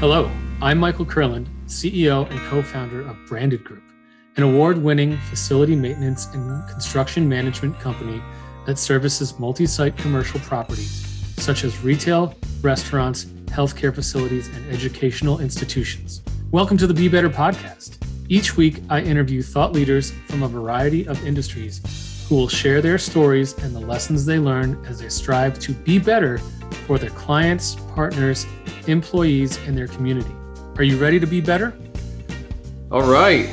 Hello, I'm Michael Kurland, CEO and co-founder of Branded Group, an award-winning facility maintenance and construction management company that services multi-site commercial properties such as retail, restaurants, healthcare facilities, and educational institutions. Welcome to the Be Better podcast. Each week, I interview thought leaders from a variety of industries who will share their stories and the lessons they learn as they strive to be better for their clients, partners, employees, and their community. Are you ready to be better? All right.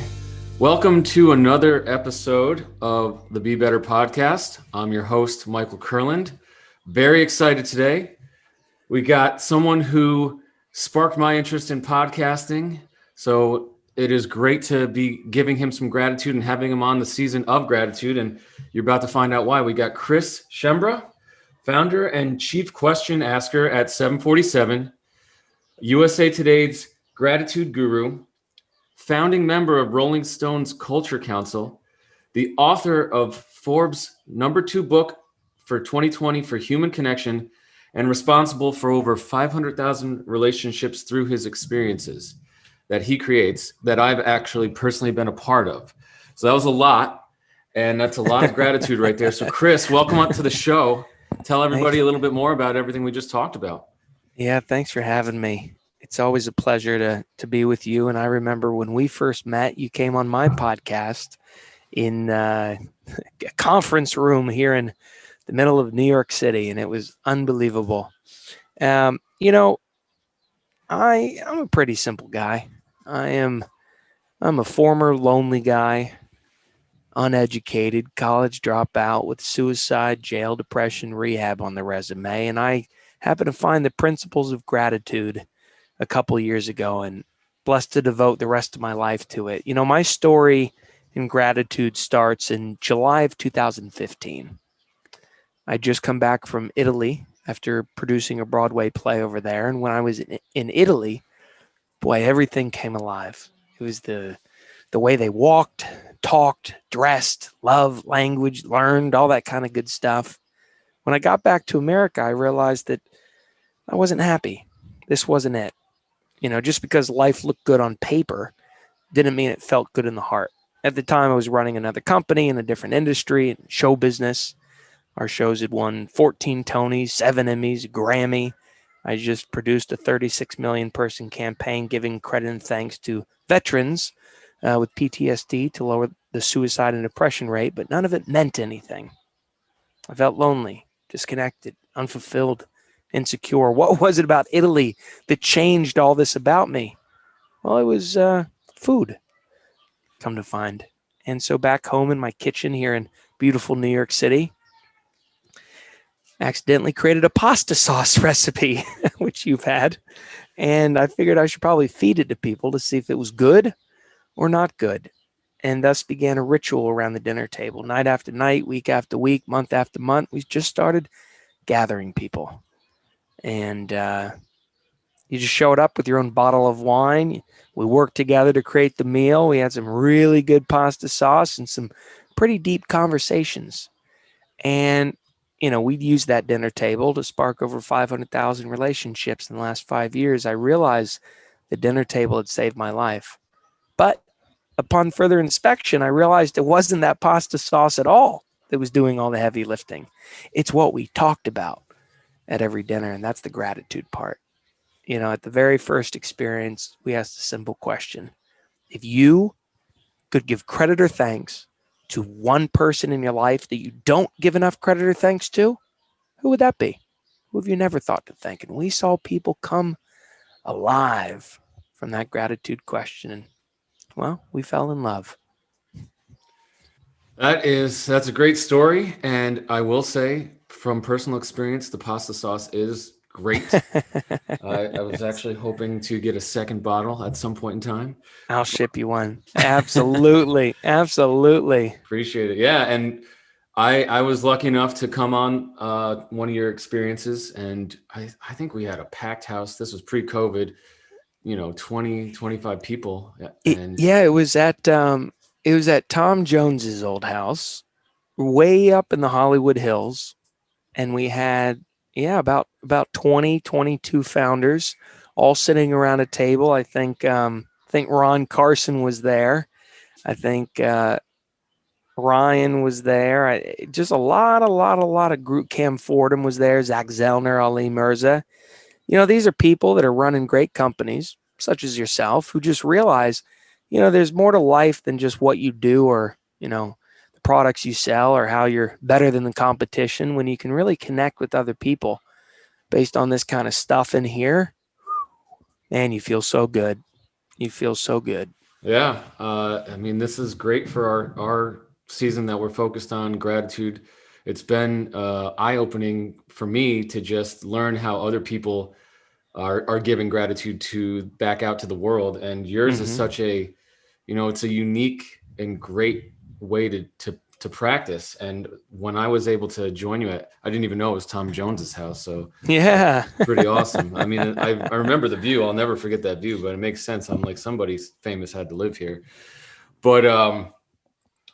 Welcome to another episode of the Be Better podcast. I'm your host, Michael Kurland. Very excited today. We got someone who sparked my interest in podcasting. So it is great to be giving him some gratitude and having him on the season of gratitude. And you're about to find out why. We got Chris Schembra, founder and chief question asker at 747, USA Today's gratitude guru, founding member of Rolling Stone's Culture Council, the author of Forbes' #2 book for 2020 for Human Connection, and responsible for over 500,000 relationships through his experiences that he creates that I've actually personally been a part of. So that was a lot, and that's a lot of gratitude right there. So Chris, welcome up to the show. Tell everybody a little bit more about everything we just talked about. Yeah, thanks for having me. It's always a pleasure to be with you. And I remember when we first met, you came on my podcast in a conference room here in the middle of New York City, and it was unbelievable. I'm a pretty simple guy. I'm a former lonely guy, uneducated, college dropout with suicide, jail, depression, rehab on the resume. And I happened to find the principles of gratitude a couple years ago and blessed to devote the rest of my life to it. You know, my story in gratitude starts in July of 2015. I just come back from Italy after producing a Broadway play over there. And when I was in Italy, boy, everything came alive. It was the way they walked, talked, dressed, loved, language, learned, all that kind of good stuff. When I got back to America, I realized that I wasn't happy. This wasn't it. You know, just because life looked good on paper didn't mean it felt good in the heart. At the time, I was running another company in a different industry, show business. Our shows had won 14 Tonys, 7 Emmys, a Grammy. I just produced a 36 million person campaign giving credit and thanks to veterans with PTSD to lower the suicide and depression rate, but none of it meant anything. I felt lonely, disconnected, unfulfilled, insecure. What was it about Italy that changed all this about me? Well, it was food, come to find. And so back home in my kitchen here in beautiful New York City, accidentally created a pasta sauce recipe, which you've had. And I figured I should probably feed it to people to see if it was good or not good. And thus began a ritual around the dinner table. Night after night, week after week, month after month, we just started gathering people. And you just showed up with your own bottle of wine. We worked together to create the meal. We had some really good pasta sauce and some pretty deep conversations. And, you know, we'd use that dinner table to spark over 500,000 relationships in the last 5 years. I realized the dinner table had saved my life. But upon further inspection, I realized it wasn't that pasta sauce at all that was doing all the heavy lifting. It's what we talked about at every dinner, and that's the gratitude part. You know, at the very first experience, we asked a simple question. If you could give credit or thanks to one person in your life that you don't give enough credit or thanks to, who would that be? Who have you never thought to thank? And we saw people come alive from that gratitude question. And, well, we fell in love. That's a great story. And I will say from personal experience, the pasta sauce is great. I was actually hoping to get a second bottle at some point in time. I'll ship you one. Absolutely. Absolutely. Appreciate it. Yeah. And I was lucky enough to come on one of your experiences, and I think we had a packed house. This was pre-COVID, 20, 25 people. It was at Tom Jones's old house, way up in the Hollywood Hills. And we had, about 20, 22 founders all sitting around a table. I think Ron Carson was there. I think Ryan was there. Just a lot of group. Cam Fordham was there. Zach Zellner, Ali Mirza. These are people that are running great companies, such as yourself, who just realize, there's more to life than just what you do or, the products you sell or how you're better than the competition. When you can really connect with other people based on this kind of stuff in here, man, you feel so good. You feel so good. Yeah. I mean, this is great for our season that we're focused on gratitude. It's been eye-opening for me to just learn how other people are giving gratitude to back out to the world. And yours is such a, it's a unique and great way to practice. And when I was able to join you I didn't even know it was Tom Jones's house. So Yeah. pretty awesome. I mean, I remember the view. I'll never forget that view, but it makes sense. I'm like, somebody famous had to live here. But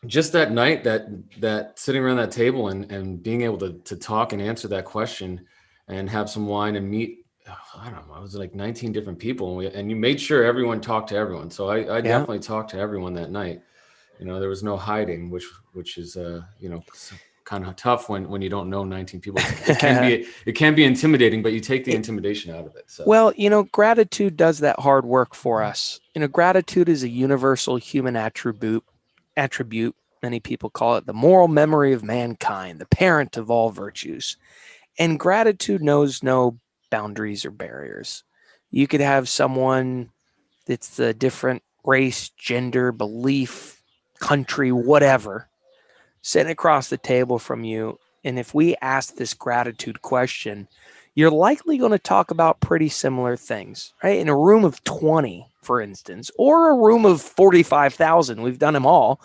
just that night, that sitting around that table and being able to talk and answer that question and have some wine and meet, I don't know, it was like 19 different people. And you made sure everyone talked to everyone. So I definitely talked to everyone that night. There was no hiding, which is, kind of tough when you don't know 19 people. It can be intimidating, but you take the intimidation out of it. So. Well, gratitude does that hard work for us. Gratitude is a universal human attribute. Many people call it the moral memory of mankind, the parent of all virtues. And gratitude knows no boundaries or barriers. You could have someone that's a different race, gender, belief, country, whatever, sitting across the table from you. And if we ask this gratitude question, you're likely going to talk about pretty similar things, right? In a room of 20, for instance, or a room of 45,000, we've done them all.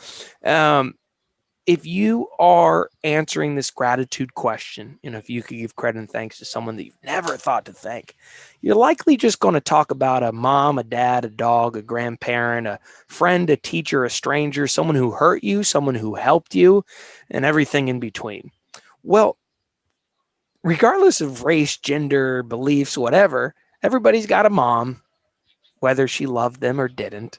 If you are answering this gratitude question, if you could give credit and thanks to someone that you've never thought to thank, you're likely just going to talk about a mom, a dad, a dog, a grandparent, a friend, a teacher, a stranger, someone who hurt you, someone who helped you, and everything in between. Well, regardless of race, gender, beliefs, whatever, everybody's got a mom, whether she loved them or didn't.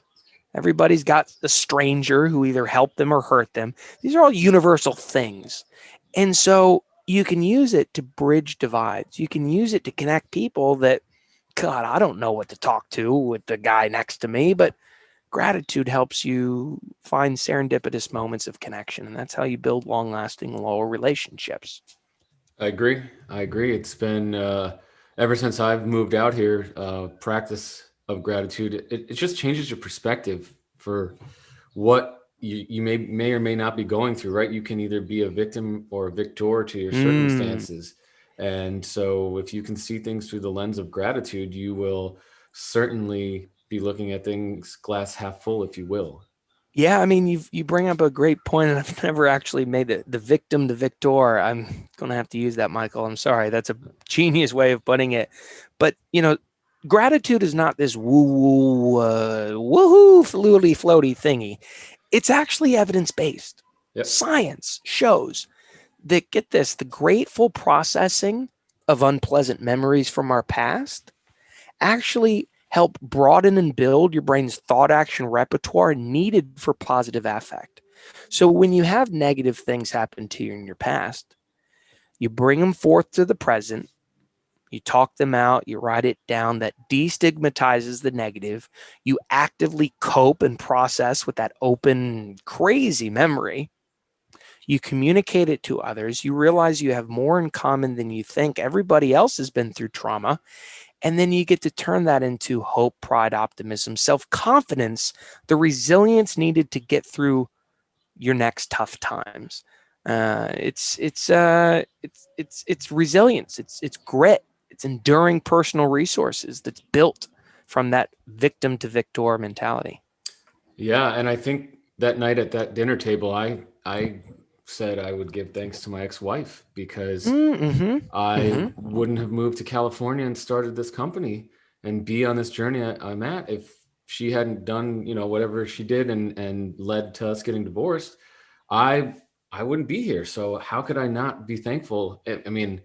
Everybody's got a stranger who either helped them or hurt them. These are all universal things. And so you can use it to bridge divides. You can use it to connect people that, God, I don't know what to talk to with the guy next to me, but gratitude helps you find serendipitous moments of connection. And that's how you build long-lasting, loyal relationships. I agree. It's been ever since I've moved out here, practice of gratitude. It just changes your perspective for what you may or may not be going through, right? You can either be a victim or a victor to your circumstances. And so if you can see things through the lens of gratitude, you will certainly be looking at things glass half full, if you will. Yeah, I mean, you bring up a great point, and I've never actually made it the victim to victor. I'm going to have to use that, Michael. I'm sorry. That's a genius way of putting it. But, gratitude is not this woo-woo, woohoo, floaty, floaty thingy. It's actually evidence-based. Yep. Science shows that, get this, the grateful processing of unpleasant memories from our past actually help broaden and build your brain's thought action repertoire needed for positive affect. So when you have negative things happen to you in your past, you bring them forth to the present, you talk them out, you write it down. That destigmatizes the negative. You actively cope and process with that open, crazy memory. You communicate it to others. You realize you have more in common than you think. Everybody else has been through trauma. And then you get to turn that into hope, pride, optimism, self-confidence, the resilience needed to get through your next tough times. It's resilience. It's grit. It's enduring personal resources that's built from that victim to victor mentality. Yeah, and I think that night at that dinner table, I said I would give thanks to my ex-wife because I wouldn't have moved to California and started this company and be on this journey I'm at if she hadn't done, whatever she did and led to us getting divorced. I wouldn't be here. So how could I not be thankful? I mean,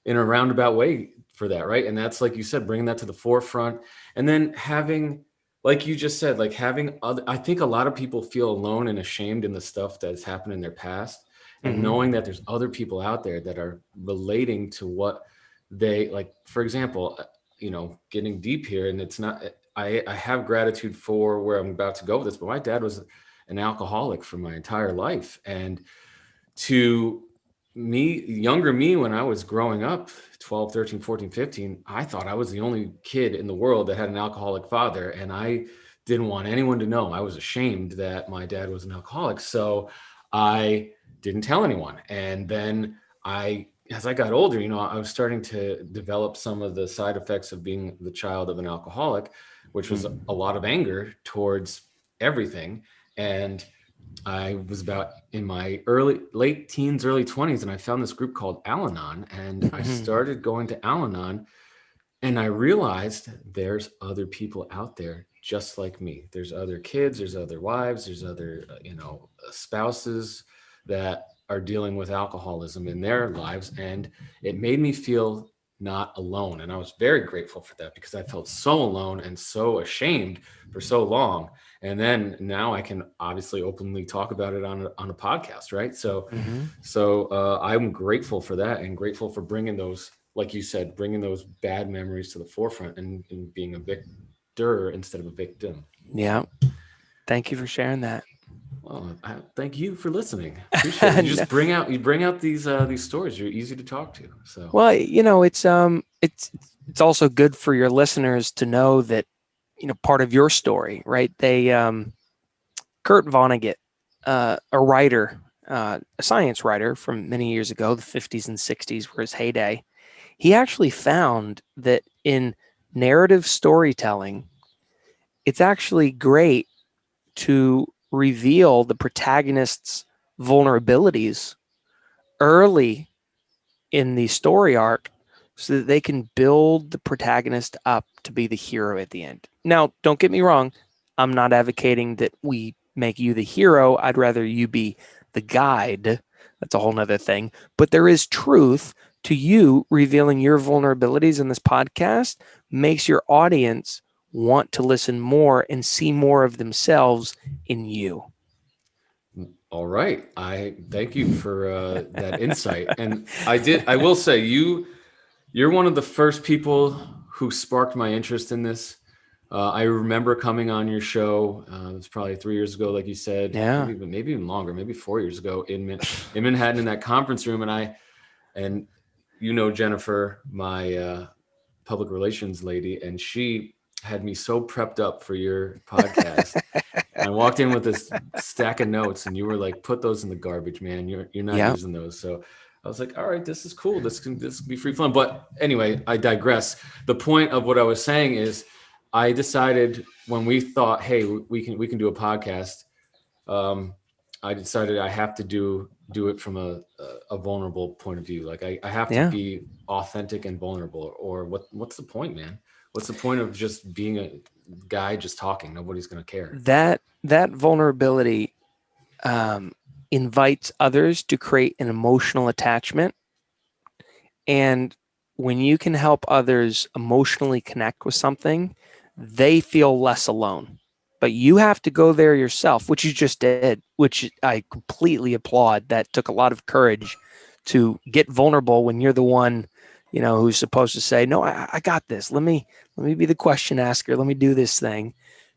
in a roundabout way for that, right? And that's, like you said, bringing that to the forefront, and then having, like you just said, like having other, I think a lot of people feel alone and ashamed in the stuff that's happened in their past, and knowing that there's other people out there that are relating to what they like. For example, getting deep here, and it's not, I have gratitude for where I'm about to go with this, but my dad was an alcoholic for my entire life. And to younger me, when I was growing up, 12, 13, 14, 15, I thought I was the only kid in the world that had an alcoholic father. And I didn't want anyone to know. I was ashamed that my dad was an alcoholic. So I didn't tell anyone. And then as I got older, I was starting to develop some of the side effects of being the child of an alcoholic, which was a lot of anger towards everything. And I was about in my late teens, early 20s, and I found this group called Al-Anon, and I started going to Al-Anon, and I realized there's other people out there just like me. There's other kids, there's other wives, there's other, spouses that are dealing with alcoholism in their lives. And it made me feel not alone. And I was very grateful for that, because I felt so alone and so ashamed for so long. And then now I can obviously openly talk about it on a podcast, right? So, I'm grateful for that, and grateful for bringing those, like you said, bringing those bad memories to the forefront, and being a victor instead of a victim. Yeah. Thank you for sharing that. Well, thank you for listening. Appreciate it. You just bring out these stories. You're easy to talk to. So, well, it's also good for your listeners to know that, part of your story, right? They, Kurt Vonnegut, a writer, a science writer from many years ago, the 50s and 60s were his heyday. He actually found that in narrative storytelling, it's actually great to reveal the protagonist's vulnerabilities early in the story arc, so that they can build the protagonist up to be the hero at the end. Now, don't get me wrong. I'm not advocating that we make you the hero. I'd rather you be the guide. That's a whole nother thing. But there is truth to you revealing your vulnerabilities in this podcast makes your audience want to listen more and see more of themselves in you. all right. I thank you for that insight. And I will say, you're one of the first people who sparked my interest in this. I remember coming on your show. It was probably 3 years ago, like you said. Yeah. Maybe even longer, maybe 4 years ago in Manhattan, in that conference room. And Jennifer, my public relations lady, and she had me so prepped up for your podcast. And I walked in with this stack of notes, and you were like, "Put those in the garbage, man. You're not using those." So I was like, "All right, this is cool. This can be free fun." But anyway, I digress. The point of what I was saying is, I decided when we thought, "Hey, we can do a podcast," I decided I have to do it from a vulnerable point of view. Like I have to be authentic and vulnerable, or what's the point, man? What's the point of just being a guy just talking? Nobody's going to care. That vulnerability invites others to create an emotional attachment. And when you can help others emotionally connect with something, they feel less alone. But you have to go there yourself, which you just did, which I completely applaud. That took a lot of courage to get vulnerable when you're the one, who's supposed to say, "No, I got this. Let me be the question asker. Let me do this thing."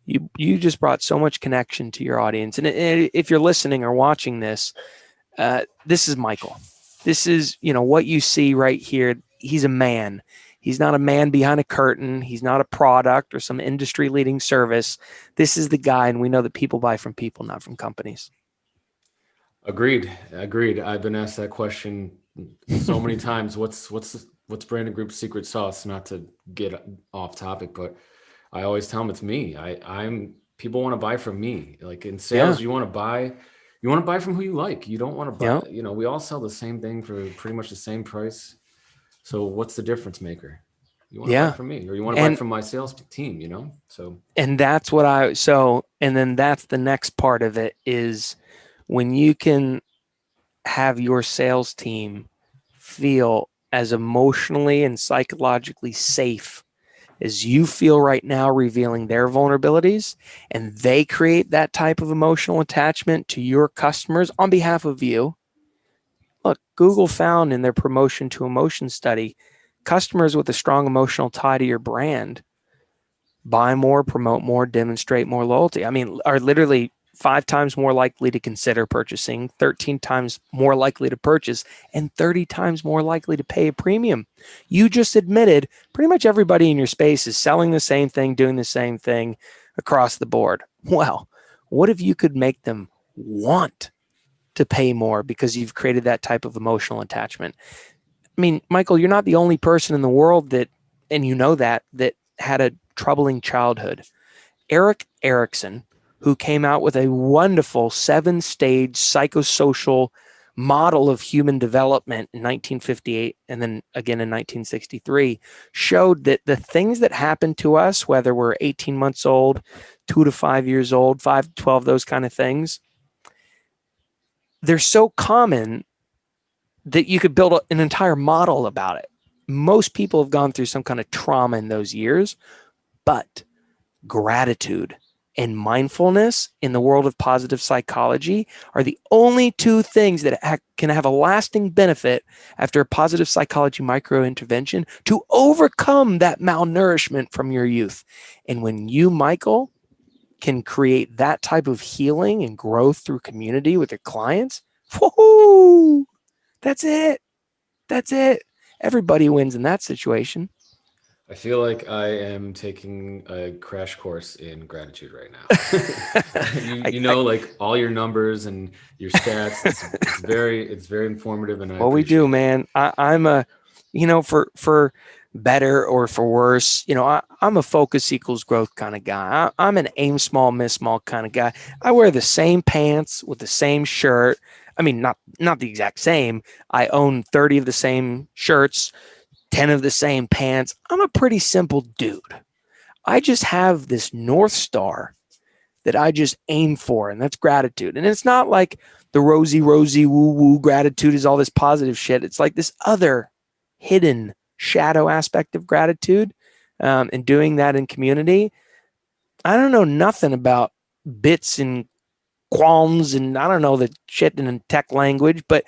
You just brought so much connection to your audience. And if you're listening or watching this, this is Michael. This is, what you see right here. He's a man. He's not a man behind a curtain. He's not a product or some industry leading service. This is the guy. And we know that people buy from people, not from companies. Agreed. I've been asked that question so many times. What's Branded Group's secret sauce? Not to get off topic, but I always tell them it's me. People want to buy from me. Like in sales, you want to buy from who you like. You don't want to buy, we all sell the same thing for pretty much the same price. So what's the difference maker? You want to buy from me, or you want to buy from my sales team, so. And that's what and then that's the next part of it is when you can have your sales team feel as emotionally and psychologically safe as you feel right now revealing their vulnerabilities, and they create that type of emotional attachment to your customers on behalf of you. Look, Google found in their promotion to emotion study, customers with a strong emotional tie to your brand buy more, promote more, demonstrate more loyalty. I mean, are literally 5 times more likely to consider purchasing, 13 times more likely to purchase, and 30 times more likely to pay a premium. You just admitted pretty much everybody in your space is selling the same thing, doing the same thing across the board. Well, what if you could make them want to pay more because you've created that type of emotional attachment? I mean, Michael, you're not the only person in the world that, and you know that had a troubling childhood. Eric Erickson, who came out with a wonderful 7-stage psychosocial model of human development in 1958 and then again in 1963, showed that the things that happen to us, whether we're 18 months old, 2 to 5 years old, 5 to 12, those kind of things, they're so common that you could build an entire model about it. Most people have gone through some kind of trauma in those years, but gratitude and mindfulness in the world of positive psychology are the only 2 things that can have a lasting benefit after a positive psychology micro intervention to overcome that malnourishment from your youth. And when you, Michael, can create that type of healing and growth through community with your clients, whoo, that's it. That's it. Everybody wins in that situation. I feel like I am taking a crash course in gratitude right now. you know, like all your numbers and your stats. It's very informative, and I Well, we do, appreciate it. man. I'm a, for better or for worse, I'm a focus equals growth kind of guy. I'm an aim small, miss small kind of guy. I wear the same pants with the same shirt. I mean, not the exact same. I own 30 of the same shirts, 10 of the same pants. I'm a pretty simple dude. I just have this North Star that I just aim for, and that's gratitude. And it's not like the rosy, woo woo gratitude is all this positive shit. It's like this other hidden shadow aspect of gratitude, and doing that in community. I don't know nothing about bits and qualms, and I don't know the shit in tech language, but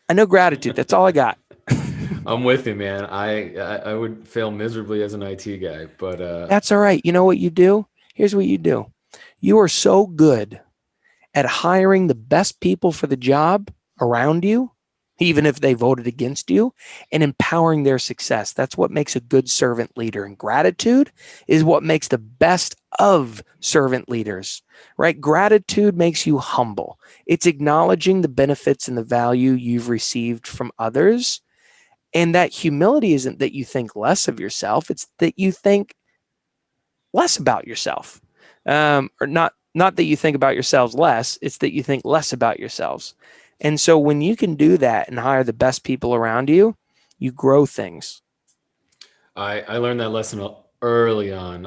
I know gratitude. That's all I got. I'm with you, man. I would fail miserably as an IT guy, but That's all right. You know what you do? Here's what you do. You are so good at hiring the best people for the job around you, even if they voted against you, and empowering their success. That's what makes a good servant leader. And gratitude is what makes the best of servant leaders, right? Gratitude makes you humble. It's acknowledging the benefits and the value you've received from others. And that humility isn't that you think less of yourself. It's that you think less about yourself, or not that you think about yourselves less. It's that you think less about yourselves. And so when you can do that and hire the best people around you, you grow things. I learned that lesson early on.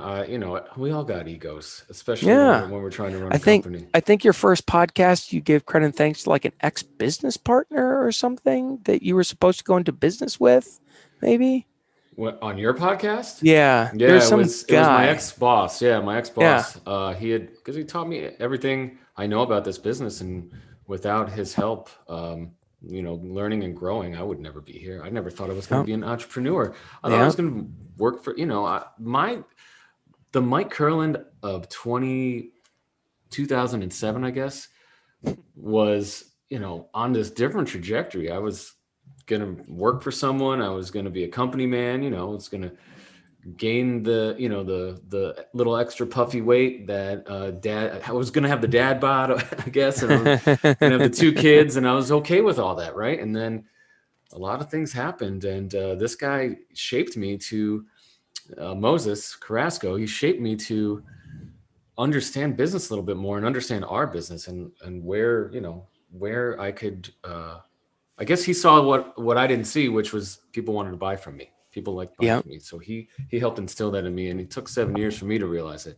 We all got egos, especially Yeah. when we're trying to run I a think company. your first podcast, you gave credit and thanks to like an ex-business partner or something that you were supposed to go into business with, maybe. What, on your podcast? Yeah. Yeah, There's it some was my guy. ex-boss. Yeah, my Yeah. ex-boss. Because he taught me everything I know about this business, and without his help, learning and growing, I would never be here. I never thought I was going to Oh, be an entrepreneur. I thought I yeah. was going to work for, the Mike Kurland of 2007, I guess, was, on this different trajectory. I was going to work for someone. I was going to be a company man, it's going to gain the little extra puffy weight that dad. I was gonna have the dad bod, I guess, and I was gonna have the 2 kids, and I was okay with all that, right? And then a lot of things happened, and this guy shaped me to Moses Carrasco. He shaped me to understand business a little bit more and understand our business, and where I could. I guess he saw what I didn't see, which was people wanted to buy from me. People like buying Yeah. from me. So he helped instill that in me, and it took 7 years for me to realize it.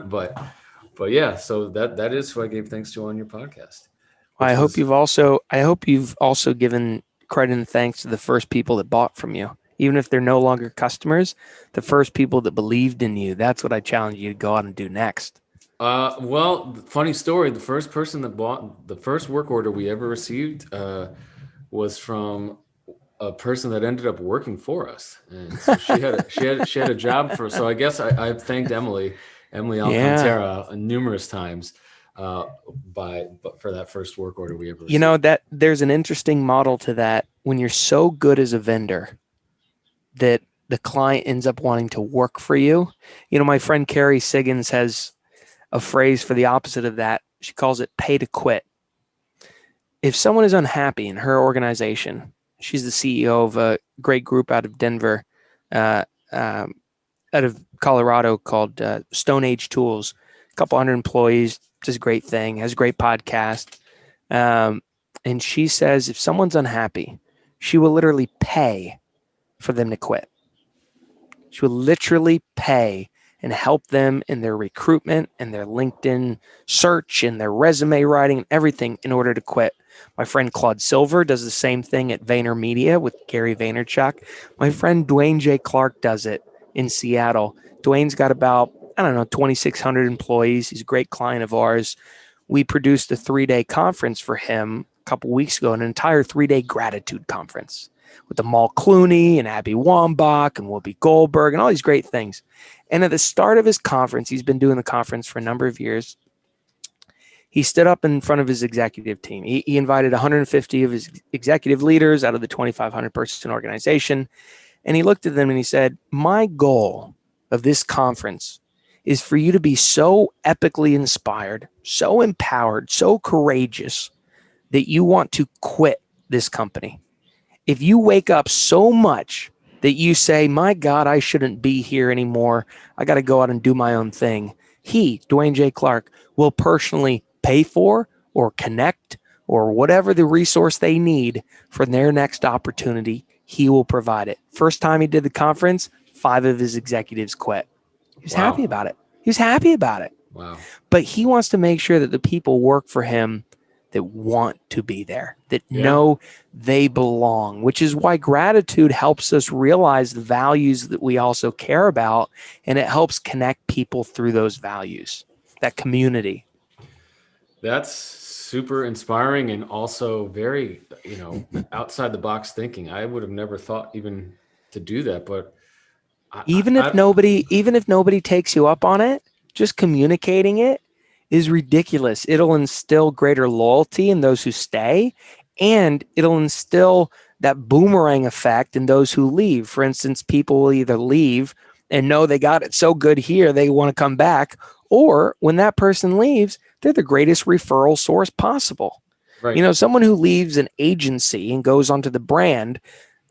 but yeah, so that is who I gave thanks to on your podcast, I which hope was you've also given credit and thanks to the first people that bought from you. Even if they're no longer customers, the first people that believed in you. That's what I challenge you to go out and do next. Well, funny story. The first person that bought the first work order we ever received was from a person that ended up working for us, and so she had a job for. So I guess I've thanked Emily Alcantara numerous times for that first work order we ever received. You know, that there's an interesting model to that. When you're so good as a vendor that the client ends up wanting to work for you. You know, my friend Carrie Siggins has a phrase for the opposite of that. She calls it pay to quit. If someone is unhappy in her organization, she's the CEO of a great group out of Denver, out of Colorado called Stone Age Tools, a couple hundred employees, does a great thing, has a great podcast. And she says if someone's unhappy, she will literally pay for them to quit. She will literally pay and help them in their recruitment and their LinkedIn search and their resume writing and everything in order to quit. My friend Claude Silver does the same thing at VaynerMedia with Gary Vaynerchuk. My friend Dwayne J. Clark does it in Seattle. Dwayne's got about, 2,600 employees. He's a great client of ours. We produced a 3-day conference for him a couple weeks ago, an entire 3-day gratitude conference with Amal Clooney and Abby Wambach and Whoopi Goldberg and all these great things. And at the start of his conference, he's been doing the conference for a number of years. He stood up in front of his executive team. He invited 150 of his executive leaders out of the 2,500 person organization. And he looked at them and he said, my goal of this conference is for you to be so epically inspired, so empowered, so courageous that you want to quit this company. If you wake up so much that you say, my God, I shouldn't be here anymore, I got to go out and do my own thing, he, Dwayne J. Clark, will personally pay for or connect or whatever the resource they need for their next opportunity. He will provide it. First time he did the conference, 5 of his executives quit. He was happy about it. He was happy about it. Wow. But he wants to make sure that the people work for him that want to be there, that know they belong, which is why gratitude helps us realize the values that we also care about, and it helps connect people through those values, that community. That's super inspiring and also very, outside the box thinking. I would have never thought even to do that, but even if nobody takes you up on it, just communicating it is ridiculous. It'll instill greater loyalty in those who stay, and it'll instill that boomerang effect in those who leave. For instance, people will either leave and know they got it so good here, they want to come back, or when that person leaves, they're the greatest referral source possible. Right. Someone who leaves an agency and goes onto the brand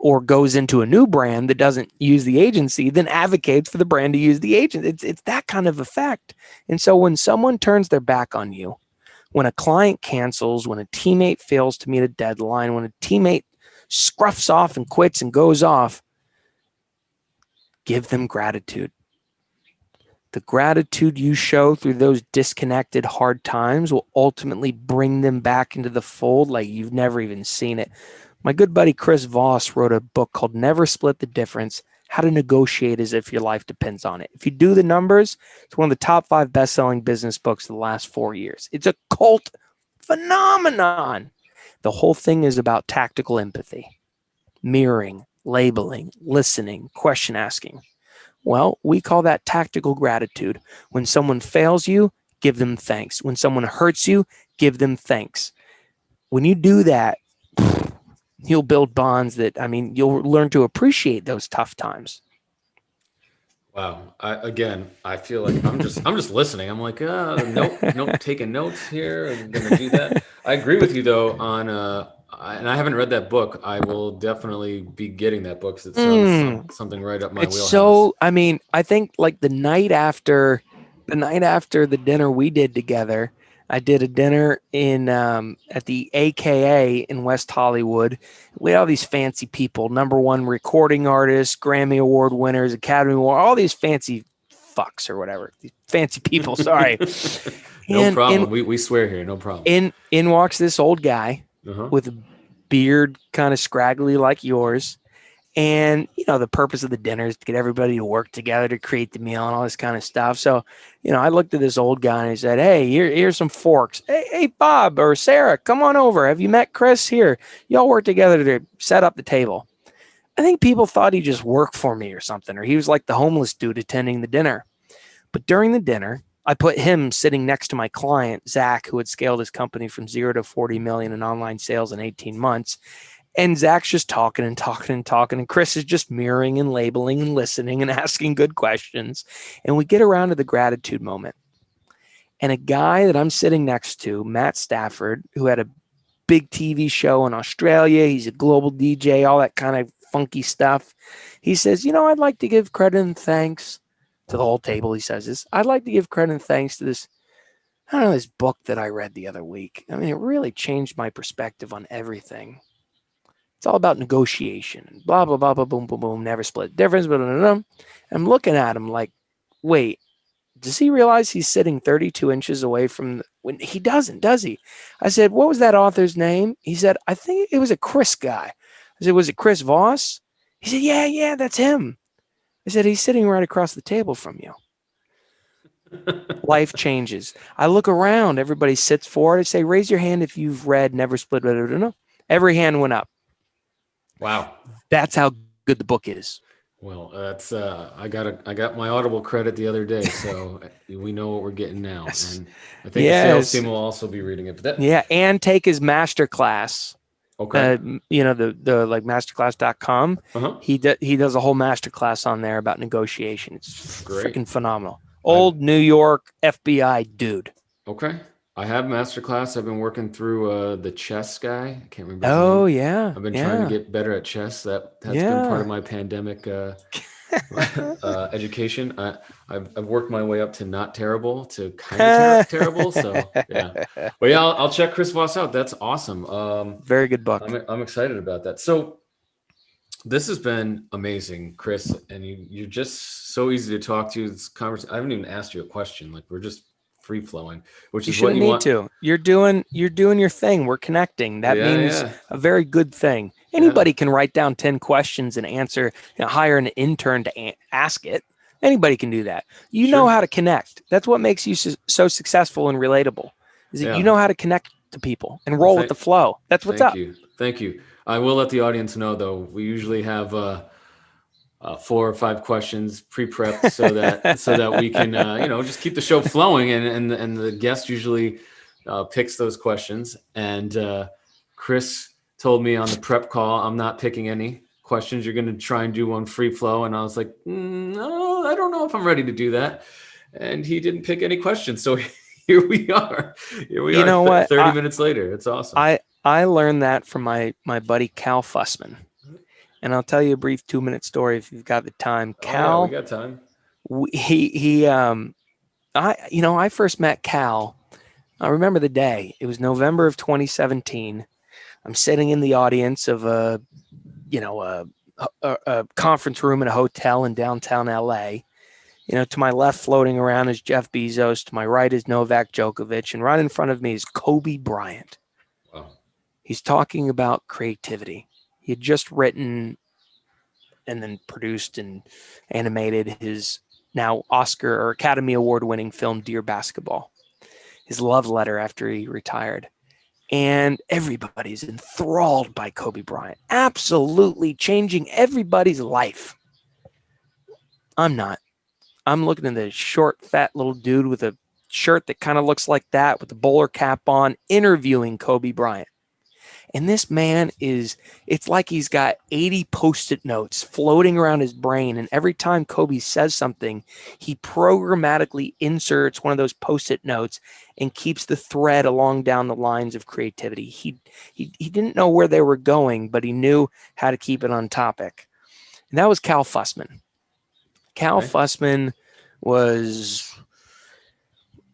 or goes into a new brand that doesn't use the agency, then advocates for the brand to use the agent. It's that kind of effect. And so when someone turns their back on you, when a client cancels, when a teammate fails to meet a deadline, when a teammate scruffs off and quits and goes off, give them gratitude. The gratitude you show through those disconnected hard times will ultimately bring them back into the fold like you've never even seen it. My good buddy Chris Voss wrote a book called Never Split the Difference, How to Negotiate as If Your Life Depends on It. If you do the numbers, it's one of the top 5 best-selling business books of the last 4 years. It's a cult phenomenon. The whole thing is about tactical empathy, mirroring, labeling, listening, question asking. Well, we call that tactical gratitude. When someone fails you, give them thanks. When someone hurts you, give them thanks. When you do that, you'll build bonds that, you'll learn to appreciate those tough times. Wow. I feel like I'm just listening. I'm like, nope, taking notes here. I'm going to do that. I agree with you though on, and I haven't read that book. I will definitely be getting that book because it sounds something right up my wheelhouse. So, I think like the night after the dinner we did together, I did a dinner in at the AKA in West Hollywood. We had all these fancy people, #1 recording artists, Grammy Award winners, Academy Award, all these fancy fucks or whatever. These fancy people, sorry. No problem. We swear here, no problem. In walks this old guy with beard kind of scraggly like yours. And, the purpose of the dinner is to get everybody to work together to create the meal and all this kind of stuff. So, I looked at this old guy and I said, hey, here's some forks. Hey, Bob or Sarah, come on over. Have you met Chris? Here, y'all work together to set up the table. I think people thought he just worked for me or something, or he was like the homeless dude attending the dinner. But during the dinner, I put him sitting next to my client, Zach, who had scaled his company from 0 to 40 million in online sales in 18 months. And Zach's just talking and talking and talking. And Chris is just mirroring and labeling and listening and asking good questions. And we get around to the gratitude moment. And a guy that I'm sitting next to, Matt Stafford, who had a big TV show in Australia. He's a global DJ, all that kind of funky stuff. He says, I'd like to give credit and thanks to the whole table. He says this, I'd like to give credit and thanks to this book that I read the other week. I mean, it really changed my perspective on everything. It's all about negotiation. Blah, blah, blah, blah, boom, boom, boom. Never split difference. Blah, blah, blah, blah. I'm looking at him like, wait, does he realize he's sitting 32 inches away from when he doesn't, does he? I said, what was that author's name? He said, I think it was a Chris guy. I said, was it Chris Voss? He said, yeah, that's him. I said, he's sitting right across the table from you. Life changes. I look around. Everybody sits forward. I say, raise your hand if you've read Never Split. Blah, blah, blah, blah. Every hand went up. Wow. That's how good the book is. Well, that's I got my Audible credit the other day, so we know what we're getting now. Yes. And I think the sales team will also be reading it. But and take his master class. Okay. The like masterclass.com. Uh-huh. He does a whole masterclass on there about negotiation. It's great. Freaking phenomenal. Old New York FBI dude. Okay. I have masterclass. I've been working through the chess guy. I can't remember his name. Yeah. I've been trying to get better at chess. That's been part of my pandemic education. I've worked my way up to not terrible to kind of terrible. So yeah. Well, yeah, I'll check Chris Voss out. That's awesome. Very good book. I'm excited about that. So this has been amazing, Chris, and you're just so easy to talk to. This conversation. I haven't even asked you a question. Like we're just free flowing, which is what you want to. You're doing your thing. We're connecting. That means a very good thing. Anybody can write down 10 questions and answer, hire an intern to ask it. Anybody can do that. You know how to connect. That's what makes you so successful and relatable. Is that you know how to connect to people and roll with the flow. That's what's up. Thank you. I will let the audience know though. We usually have 4 or 5 questions pre-prepped so that we can just keep the show flowing, and the guest usually picks those questions. And Chris told me on the prep call, I'm not picking any questions. You're going to try and do one free flow, and I was like, no, I don't know if I'm ready to do that. And he didn't pick any questions, so here we are. You know what? 30 minutes later. It's awesome. I learned that from my buddy Cal Fussman. And I'll tell you a brief 2-minute story if you've got the time. Cal, we got time. I first met Cal. I remember the day. It was November of 2017. I'm sitting in the audience of a conference room in a hotel in downtown LA. To my left floating around is Jeff Bezos. To my right is Novak Djokovic. And right in front of me is Kobe Bryant. Wow. He's talking about creativity. He had just written and then produced and animated his now Oscar or Academy Award winning film, Dear Basketball, his love letter after he retired. And everybody's enthralled by Kobe Bryant, absolutely changing everybody's life. I'm not. I'm looking at the short, fat little dude with a shirt that kind of looks like that with the bowler cap on, interviewing Kobe Bryant. And this man it's like he's got 80 Post-it notes floating around his brain. And every time Kobe says something, he programmatically inserts one of those Post-it notes and keeps the thread along down the lines of creativity. He didn't know where they were going, but he knew how to keep it on topic. And that was Cal Fussman. Cal Fussman was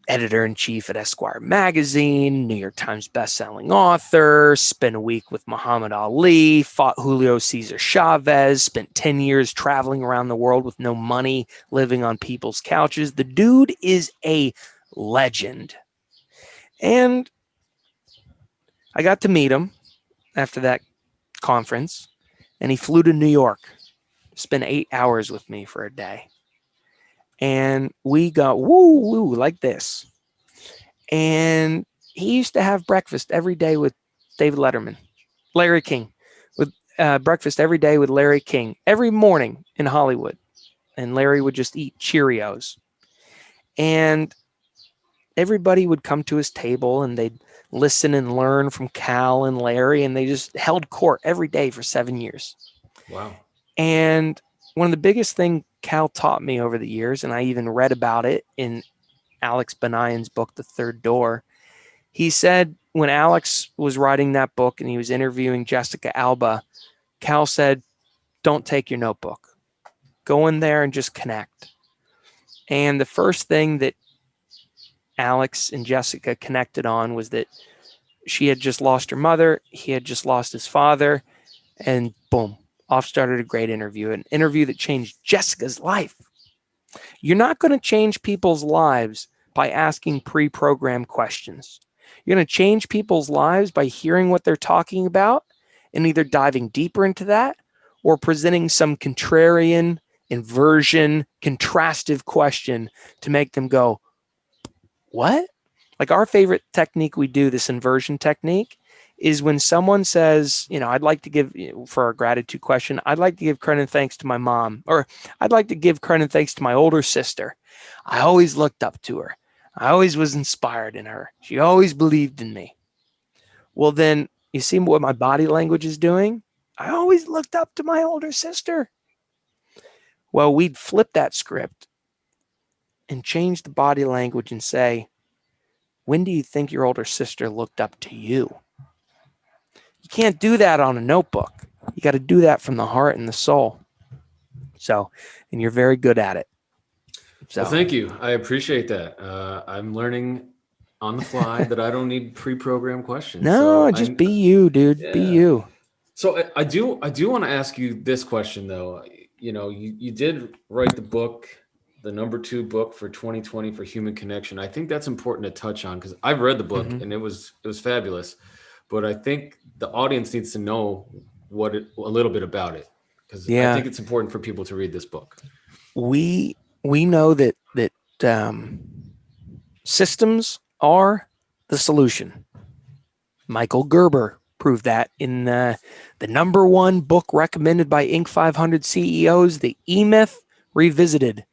editor-in-chief at Esquire magazine, New York Times bestselling author, spent a week with Muhammad Ali, fought Julio Cesar Chavez, spent 10 years traveling around the world with no money, living on people's couches. The dude is a legend. And I got to meet him. after that conference, and he flew to New York, spent 8 hours with me for a day. And we got woo like this. And he used to have breakfast every day with Larry King, with breakfast every day with Larry King, every morning in Hollywood. And Larry would just eat Cheerios. And everybody would come to his table and they'd listen and learn from Cal and Larry, and they just held court every day for 7 years. Wow. And one of the biggest things Cal taught me over the years, and I even read about it in Alex Benayan's book, The Third Door. He said when Alex was writing that book and he was interviewing Jessica Alba, Cal said, don't take your notebook. Go in there and just connect. And the first thing that Alex and Jessica connected on was that she had just lost her mother, he had just lost his father, and boom, off started a great interview, an interview that changed Jessica's life. You're not going to change people's lives by asking pre-programmed questions. You're going to change people's lives by hearing what they're talking about and either diving deeper into that or presenting some contrarian, inversion, contrastive question to make them go, what? Like our favorite technique we do, this inversion technique, is when someone says, I'd like to give, for our gratitude question, I'd like to give credit and thanks to my mom, or I'd like to give credit and thanks to my older sister. I always looked up to her. I always was inspired in her. She always believed in me. Well, then you see what my body language is doing? I always looked up to my older sister. Well, we'd flip that script and change the body language and say, when do you think your older sister looked up to you? You can't do that on a notebook. You got to do that from the heart and the soul. So, and you're very good at it. So, Well, thank you. I appreciate that. I'm learning on the fly that I don't need pre-programmed questions. No, so just be you, dude. Yeah. Be you. So I do want to ask you this question though. You did write the book, the number 2 book for 2020 for human connection. I think that's important to touch on because I've read the book and it was fabulous, but I think the audience needs to know a little bit about it because I think it's important for people to read this book. We know that systems are the solution. Michael Gerber proved that in the number 1 book recommended by Inc. 500 CEOs, The E-Myth Revisited.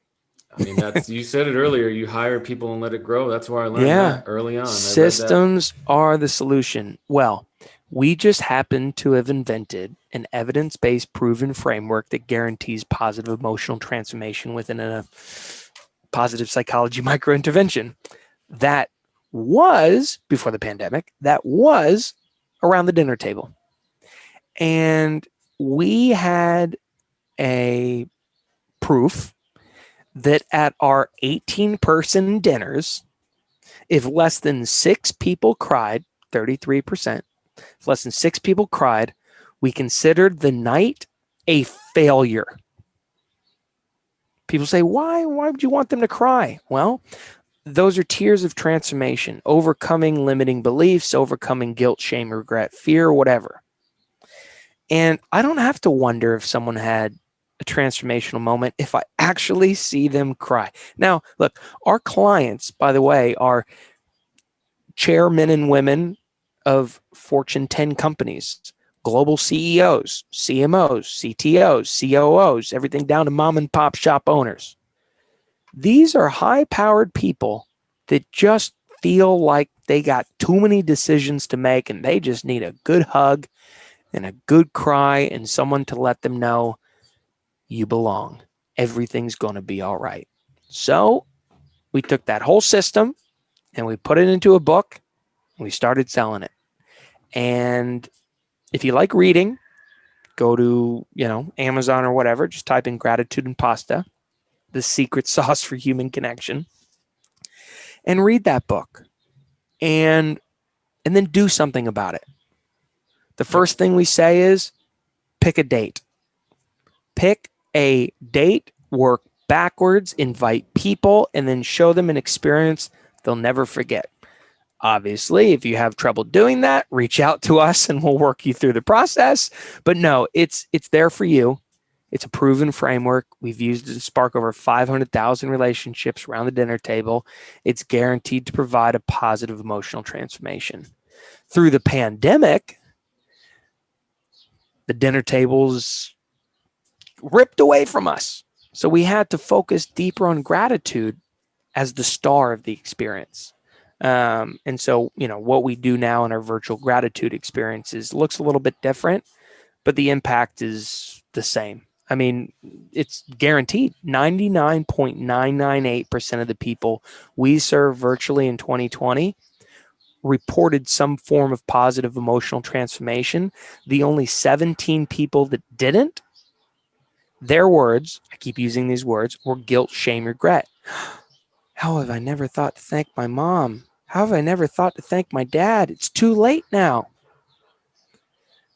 I mean, you said it earlier, you hire people and let it grow. That's where I learned that early on. Systems are the solution. Well, we just happen to have invented an evidence-based proven framework that guarantees positive emotional transformation within a positive psychology microintervention. That was, before the pandemic, that was around the dinner table. And we had a proof that at our 18-person dinners, if less than 6 people cried, 33%, if less than 6 people cried, we considered the night a failure. People say, why would you want them to cry? Well, those are tears of transformation, overcoming limiting beliefs, overcoming guilt, shame, regret, fear, whatever. And I don't have to wonder if someone had a transformational moment if I actually see them cry. Now, look, our clients, by the way, are chairmen and women of Fortune 10 companies, global CEOs, CMOs, CTOs, COOs, everything down to mom and pop shop owners. These are high-powered people that just feel like they got too many decisions to make and they just need a good hug and a good cry and someone to let them know you belong. Everything's going to be all right. So we took that whole system and we put it into a book and we started selling it. And if you like reading, go to, Amazon or whatever, just type in Gratitude and Pasta, the secret sauce for human connection, and read that book and then do something about it. The first thing we say is pick a date. Pick a date, work backwards, invite people, and then show them an experience they'll never forget. Obviously, if you have trouble doing that, reach out to us and we'll work you through the process. But no, it's there for you. It's a proven framework. We've used it to spark over 500,000 relationships around the dinner table. It's guaranteed to provide a positive emotional transformation. Through the pandemic, the dinner tables ripped away from us. So we had to focus deeper on gratitude as the star of the experience. And so, what we do now in our virtual gratitude experiences looks a little bit different, but the impact is the same. I mean, it's guaranteed. 99.998% of the people we serve virtually in 2020 reported some form of positive emotional transformation. The only 17 people that didn't, their words, I keep using these words, were guilt, shame, regret. How have I never thought to thank my mom? How have I never thought to thank my dad? It's too late now.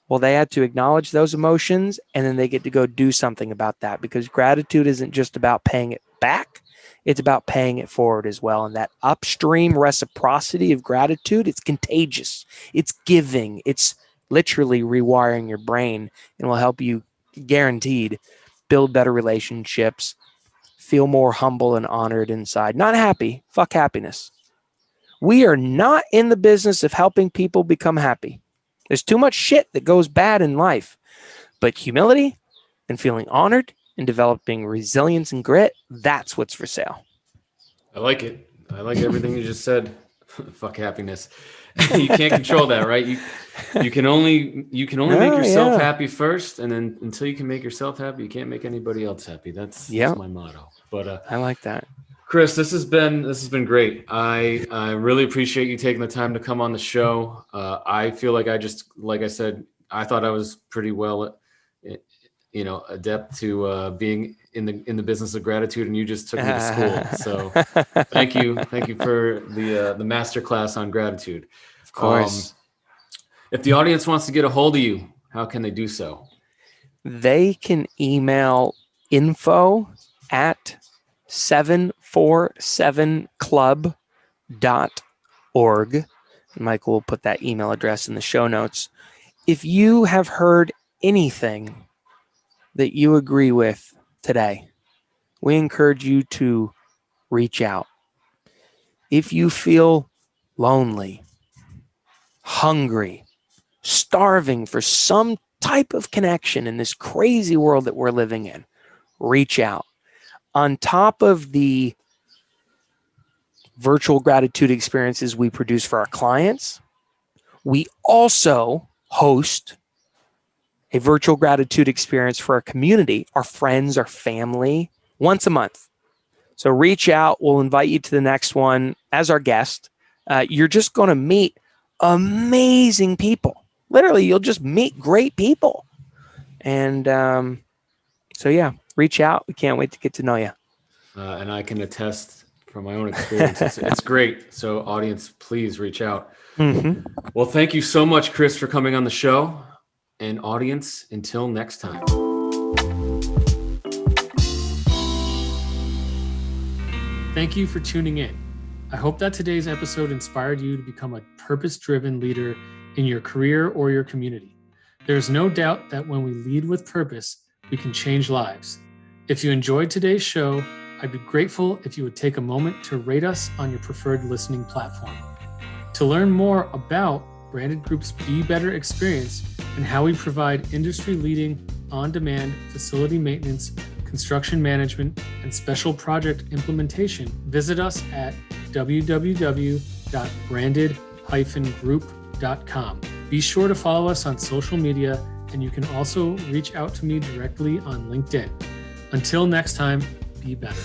Well, they had to acknowledge those emotions, and then they get to go do something about that, because gratitude isn't just about paying it back. It's about paying it forward as well. And that upstream reciprocity of gratitude, it's contagious. It's giving. It's literally rewiring your brain, and will help you, guaranteed, build better relationships, feel more humble and honored inside. Not happy. Fuck happiness. We are not in the business of helping people become happy. There's too much shit that goes bad in life. But humility and feeling honored and developing resilience and grit, that's what's for sale. I like it. I like everything you just said. Fuck happiness. You can't control that, right? You can only make yourself happy first, and then until you can make yourself happy, you can't make anybody else happy. That's my motto. But I like that. Chris, this has been great. I really appreciate you taking the time to come on the show. I feel like like I said, I thought I was pretty well, adept to being in the business of gratitude, and you just took me to school. So thank you for the master class on gratitude. Of course. If the audience wants to get a hold of you, how can they do so? They can email info@747club.org. Michael will put that email address in the show notes. If you have heard anything that you agree with today, we encourage you to reach out. If you feel lonely, hungry, starving for some type of connection in this crazy world that we're living in, reach out. On top of the virtual gratitude experiences we produce for our clients, we also host a virtual gratitude experience for our community, our friends, our family, once a month. So reach out. We'll invite you to the next one as our guest. You're just going to meet amazing people. Literally, you'll just meet great people. And reach out. We can't wait to get to know you. And I can attest from my own experience. It's great. So audience, please reach out. Mm-hmm. Well, thank you so much, Chris, for coming on the show. And audience, until next time. Thank you for tuning in. I hope that today's episode inspired you to become a purpose-driven leader in your career or your community. There's no doubt that when we lead with purpose, we can change lives. If you enjoyed today's show, I'd be grateful if you would take a moment to rate us on your preferred listening platform. To learn more about Branded Group's Be Better experience and how we provide industry-leading, on-demand facility maintenance, construction management, and special project implementation, visit us at www.branded-group.com. Be sure to follow us on social media, and you can also reach out to me directly on LinkedIn. Until next time, be better.